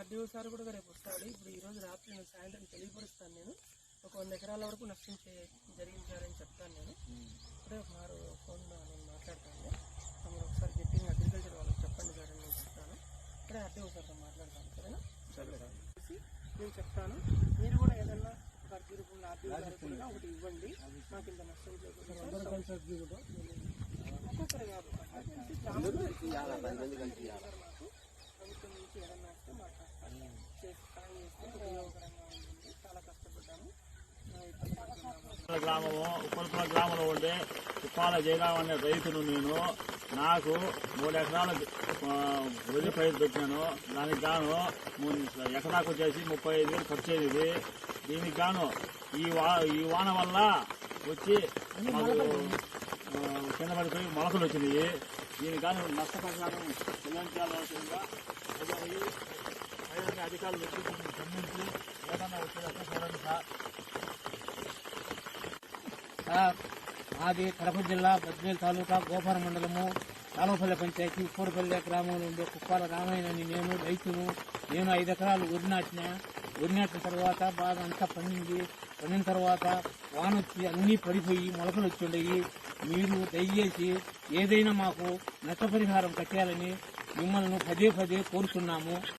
RDO sir కూడా రేపు వస్తాడు. ఇప్పుడు ఈ రోజు రాత్రి నేను సాయంత్రం తెలియపరుస్తాను. నేను ఒక 100 ఎకరాల వరకు నష్టం జరిగించారని చెప్తాను. నేను ఇప్పుడే ఒకసారి ఫోన్ నేను మాట్లాడతాను. మీరు ఒకసారి గట్టిగా అగ్రికల్చర్ వాళ్ళకి చెప్పండి సార్ అని నేను చెప్తాను. ఇప్పుడే ఆర్డీఓ సార్తో మాట్లాడతాను. సరేనా? నేను చెప్తాను. మీరు కూడా ఏదన్నా ఒక అర్జీ రూపంలో ఆర్డీఓ కూడా ఒకటి ఇవ్వండి. నాకు ఇంత నష్టం ఒక్కొక్కరు కాదు, ప్రభుత్వం నుంచి ఏదన్నా వస్తే మాట్లాడతాను. సాయం చేస్తే ఉపయోగకరంగా ఉంటుంది. చాలా కష్టపడ్డాము. గ్రామము ఉప్పలపుల గ్రామంలో ఉండే ఉప్పాల జయరాం అనే రైతును నేను. నాకు 3 ఎకరాల వరి పైరు పెట్టాను. దానికి గాను ఎకరాకు వచ్చేసి 35,000 ఖర్చు అయింది. దీనికి గాను ఈ వాన వల్ల వచ్చి మాకు కింద పడిపోయి మొలకలు వచ్చినాయి. దీనికి గాను నష్టపరిహారం చెల్లించాల్సిందిగా అధికారులు వచ్చి గమనించి ఏదన్నా వచ్చేదాకా చూడండి సార్. మాది కడప జిల్లా బద్వేల్ తాలూకా గోపారం మండలము తాలూపల్లి పంచాయతీ ఉప్పూరుపల్లి గ్రామంలో ఉండే కుప్పాల రామయ్య అని నేను రైతును. నేను 5 ఎకరాలు వరి నాటిన తర్వాత బాగా అంతా పండిన తర్వాత వాన వచ్చి అన్నీ పడిపోయి మొలకలు వచ్చి ఉండయి. మీరు దయచేసి ఏదైనా మాకు నష్టపరిహారం కట్టాలని మిమ్మల్ని పదే కోరుతున్నాము.